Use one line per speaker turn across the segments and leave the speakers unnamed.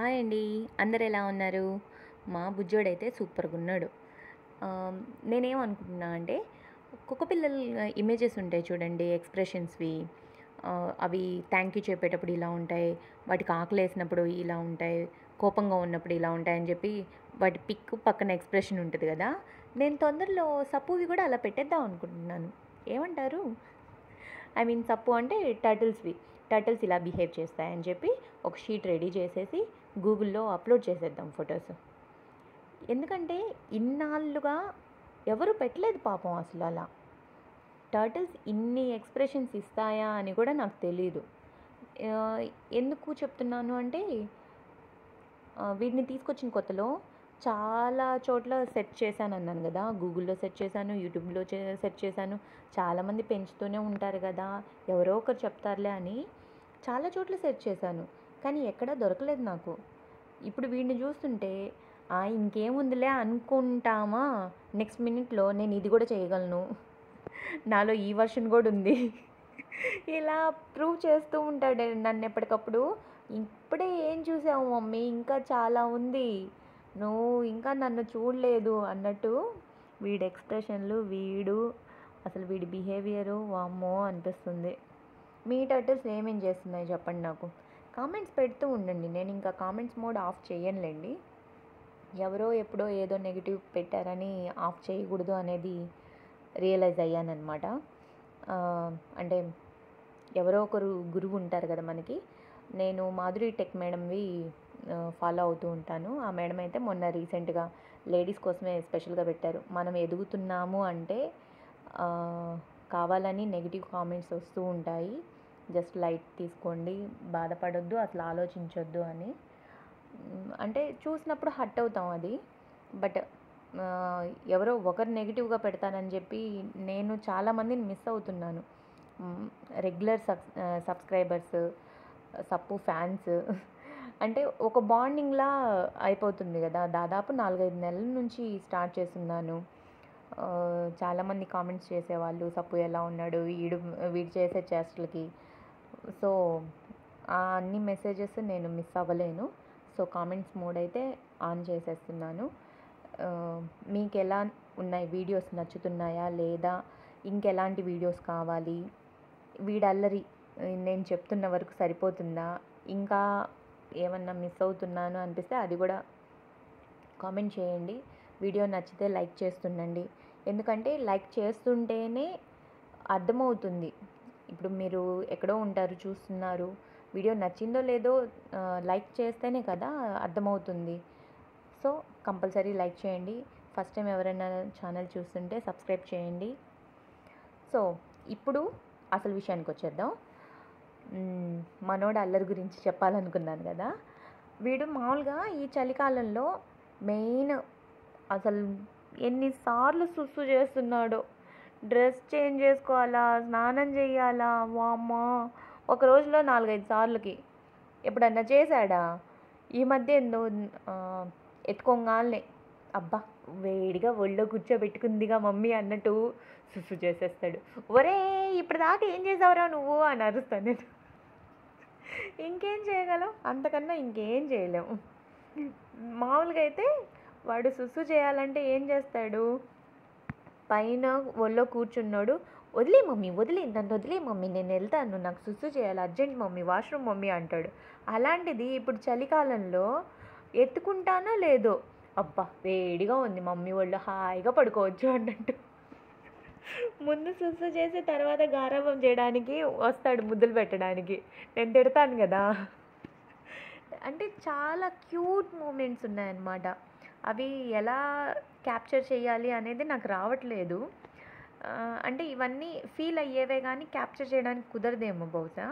Hi అండి. అందరు ఎలా ఉన్నారు? మా బుజ్జోడైతే సూపర్‌గా ఉన్నాడు. నేనేమనుకుంటున్నా అంటే కుక్క పిల్లల ఇమేజెస్ ఉంటాయి చూడండి, ఎక్స్‌ప్రెషన్స్‌వి. అవి థ్యాంక్ యూ చెప్పేటప్పుడు ఇలా ఉంటాయి, వాటికి ఆకలేసినప్పుడు ఇలా ఉంటాయి, కోపంగా ఉన్నప్పుడు ఇలా ఉంటాయని చెప్పి వాటి పిక్ పక్కన ఎక్స్‌ప్రెషన్ ఉంటది కదా! నేను తొందరలో సప్పువి కూడా అలా పెట్టేద్దాం అనుకుంటున్నాను. ఏమంటారు? ఐ మీన్ సప్పు అంటే టర్టిల్స్వి. టర్టిల్స్ ఇలా బిహేవ్ చేస్తాయని చెప్పి ఒక షీట్ రెడీ చేసేసి గూగుల్లో అప్లోడ్ చేసేద్దాం ఫొటోస్. ఎందుకంటే ఇన్నాళ్ళుగా ఎవరు పెట్టలేదు పాపం అసలు అలా. టర్టిల్స్ ఇన్ని ఎక్స్ప్రెషన్స్ ఇస్తాయా అని కూడా నాకు తెలీదు. ఎందుకు చెప్తున్నాను అంటే వీటిని తీసుకొచ్చిన కొత్తలో చాలా చోట్ల సెర్చ్ చేశాను అన్నాను కదా. గూగుల్లో సెర్చ్ చేశాను, యూట్యూబ్లో సెర్చ్ చేశాను. చాలామంది పెంచుతూనే ఉంటారు కదా, ఎవరో ఒకరు చెప్తారులే అని చాలా చోట్ల సెర్చ్ చేశాను, కానీ ఎక్కడా దొరకలేదు నాకు. ఇప్పుడు వీడిని చూస్తుంటే ఇంకేముందిలే అనుకుంటామా, నెక్స్ట్ మినిట్లో నేను ఇది కూడా చేయగలను, నాలో ఈ వర్షన్ కూడా ఉంది, ఇలా ప్రూవ్ చేస్తూ ఉంటాడు నన్ను ఎప్పటికప్పుడు. ఇప్పుడే ఏం చూసావు మమ్మీ, ఇంకా చాలా ఉంది, నువ్వు ఇంకా నన్ను చూడలేదు అన్నట్టు వీడి ఎక్స్ప్రెషన్లు, అసలు వీడి బిహేవియరు వామ్మో అనిపిస్తుంది. మీ టర్టిల్స్ ఏమేం చేస్తున్నాయి చెప్పండి నాకు. కామెంట్స్ పెడుతూ ఉండండి. నేను ఇంకా కామెంట్స్ మోడ్ ఆఫ్ చేయనులేండి. ఎవరో ఎప్పుడో ఏదో నెగిటివ్ పెట్టారని ఆఫ్ చేయకూడదు అనేది రియలైజ్ అయ్యానమాట. అంటే ఎవరో ఒకరు గురువు ఉంటారు కదా మనకి. నేను మాధురి టెక్ మేడంవి ఫాలో అవుతూ ఉంటాను. ఆ మేడం అయితే మొన్న రీసెంట్గా లేడీస్ కోసమే స్పెషల్గా పెట్టారు. మనం ఎదుగుతున్నాము అంటే కావాలని నెగిటివ్ కామెంట్స్ వస్తూ ఉంటాయి, జస్ట్ లైట్ తీసుకోండి, బాధపడొద్దు, అసలు ఆలోచించొద్దు అని. అంటే చూసినప్పుడు హర్ట్ అవుతాం అది. బట్ ఎవరో ఒకరు నెగిటివ్గా పెడతానని చెప్పి నేను చాలామందిని మిస్ అవుతున్నాను. రెగ్యులర్ సబ్స్క్రైబర్స్, సప్పు ఫ్యాన్స్, అంటే ఒక బాండింగ్లా అయిపోతుంది కదా. దాదాపు 4-5 నెలల నుంచి స్టార్ట్ చేస్తున్నాను. చాలామంది కామెంట్స్ చేసేవాళ్ళు, సప్పు ఎలా ఉన్నాడు, వీడు చేసే చేష్టలకి. సో అన్ని మెసేజెస్ నేను మిస్ అవ్వలేను. సో కామెంట్స్ మోడ్ అయితే ఆన్ చేసేస్తున్నాను. మీకు ఎలా ఉన్నాయి వీడియోస్, నచ్చుతున్నాయా లేదా, ఇంకెలాంటి వీడియోస్ కావాలి, వీడల్లరి నేను చెప్తున్న వరకు సరిపోతుందా, ఇంకా ఏమన్నా మిస్ అవుతున్నాను అనిపిస్తే అది కూడా కామెంట్ చేయండి. వీడియో నచ్చితే లైక్ చేస్తుండండి, ఎందుకంటే లైక్ చేస్తుంటేనే అర్థమవుతుంది. ఇప్పుడు మీరు ఎక్కడో ఉంటారు, చూస్తున్నారు, వీడియో నచ్చిందో లేదో లైక్ చేస్తేనే కదా అర్థమవుతుంది. సో కంపల్సరీ లైక్ చేయండి. ఫస్ట్ టైం ఎవరైనా ఛానల్ చూస్తుంటే సబ్స్క్రైబ్ చేయండి. సో ఇప్పుడు అసలు విషయానికి వచ్చేద్దాం. మనోడు అల్లరి గురించి చెప్పాలనుకున్నాను కదా. వీడు మామూలుగా ఈ చలికాలంలో మెయిన్ అసలు ఎన్నిసార్లు సుస్సు చేస్తున్నాడో, డ్రెస్ చేంజ్ చేసుకోవాలా, స్నానం చేయాలా, వామ్మా, ఒక రోజులో 4-5 సార్లకి. ఎప్పుడన్నా చేశాడా? ఈ మధ్య ఎందో ఎత్తుకోగానే అబ్బా వేడిగా ఒళ్ళో కూర్చోబెట్టుకుందిగా మమ్మీ అన్నట్టు సుస్సు చేసేస్తాడు. ఒరే ఇప్పటిదాకా ఏం చేసావురా నువ్వు అని అరుస్తాను నేను. ఇంకేం చేయగలం, అంతకన్నా ఇంకేం చేయలేము. మామూలుగా అయితే వాడు సుస్సు చేయాలంటే ఏం చేస్తాడు, పైన ఒళ్ళో కూర్చున్నాడు, వదిలే మమ్మీ, నన్ను వదిలే మమ్మీ, నేను వెళ్తాను, నాకు సుస్సు చేయాలి అర్జెంట్ మమ్మీ, వాష్రూమ్ మమ్మీ అంటాడు. అలాంటిది ఇప్పుడు చలికాలంలో ఎత్తుకుంటానో లేదో, అబ్బా వేడిగా ఉంది మమ్మీ ఒళ్ళో హాయిగా పడుకోవచ్చు అన్నట్టు ముందు సుస్సు చేసి తర్వాత గారాబం చేయడానికి వస్తాడు, ముద్దులు పెట్టడానికి. నేను తిడతాను కదా. అంటే చాలా క్యూట్ మూమెంట్స్ ఉన్నాయన్నమాట. అవి ఎలా క్యాప్చర్ చేయాలి అనేది నాకు రావట్లేదు. అంటే ఇవన్నీ ఫీల్ అయ్యేవే కానీ క్యాప్చర్ చేయడానికి కుదరదేమో బహుశా.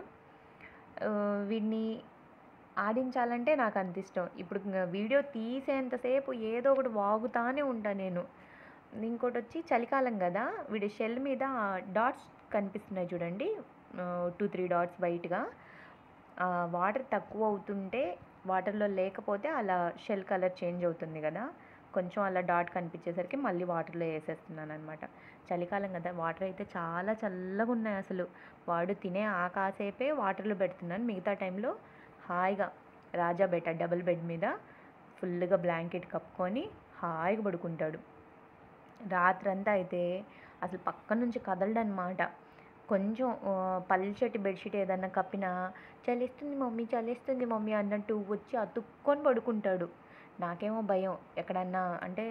వీడిని ఆడించాలంటే నాకు అంత ఇష్టం. ఇప్పుడు వీడియో తీసేంతసేపు ఏదో ఒకటి వాగుతానే ఉంటాను నేను. ఇంకోటి వచ్చి చలికాలం కదా, వీడి షెల్ మీద డాట్స్ కనిపిస్తున్నాయి చూడండి, 2-3 డాట్స్ వైట్గా. వాటర్ తక్కువ అవుతుంటే, వాటర్లో లేకపోతే అలా షెల్ కలర్ చేంజ్ అవుతుంది కదా, కొంచెం అలా డాట్ కనిపించేసరికి మళ్ళీ వాటర్లో వేసేస్తున్నాను అనమాట. చలికాలం కదా, వాటర్ అయితే చాలా చల్లగా ఉన్నాయి అసలు. వాడు తినే ఆ కాసేపే వాటర్లో పెడుతున్నాను, మిగతా టైంలో హాయిగా రాజా బెట డబుల్ బెడ్ మీద ఫుల్గా బ్లాంకెట్ కప్పుకొని హాయిగా పడుకుంటాడు. రాత్రంతా అయితే అసలు పక్క నుంచి కదలడనమాట. కొంచెం పల్చటి బెడ్షీట్ ఏదన్నా కప్పినా చలేస్తుంది మమ్మీ చలేస్తుంది మమ్మీ అన్నట్టు వచ్చి అతుక్కొని పడుకుంటాడు. నాకేమో భయం, ఎక్కడన్నా అంటే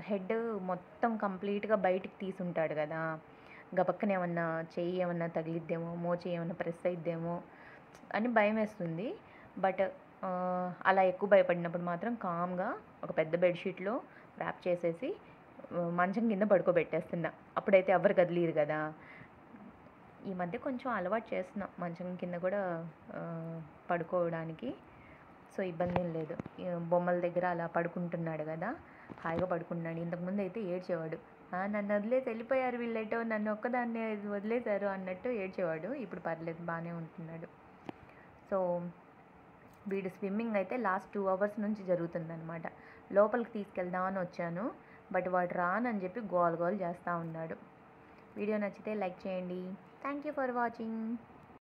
హెడ్ మొత్తం కంప్లీట్గా బయటికి తీసుంటాడు కదా, గబక్కన ఏమన్నా చెయ్యి ఏమన్నా తగిలిద్దేమో, మోచేయి ఏమన్నా ప్రెస్ అయిద్దేమో అని భయం వేస్తుంది. బట్ అలా ఎక్కువ భయపడినప్పుడు మాత్రం కామ్గా ఒక పెద్ద బెడ్షీట్లో ర్యాప్ చేసేసి మంచం కింద పడుకోబెట్టేస్తున్నా. అప్పుడైతే ఎవరు కదిలీరు కదా. ఈ మధ్య కొంచెం అలవాటు చేస్తున్నా మంచం కింద కూడా పడుకోవడానికి. సో ఇబ్బంది ఏం లేదు. బొమ్మల దగ్గర అలా పడుకుంటున్నాడు కదా, హాయిగా పడుకుంటున్నాడు. ఇంతకుముందు అయితే ఏడ్చేవాడు, నన్ను వదిలేసి వెళ్ళిపోయారు వీళ్ళేటో, నన్ను ఒక్కదాన్నే వదిలేశారు అన్నట్టు ఏడ్చేవాడు. ఇప్పుడు పర్లేదు, బాగానే ఉంటున్నాడు. సో వీడు స్విమ్మింగ్ అయితే లాస్ట్ 2 అవర్స్ నుంచి జరుగుతుందన్నమాట. లోపలికి తీసుకెళ్దామని వచ్చాను, బట్ వాడు రానని చెప్పి గోల గోల చేస్తూ ఉన్నాడు. వీడియో నచ్చితే లైక్ చేయండి. Thank you for watching.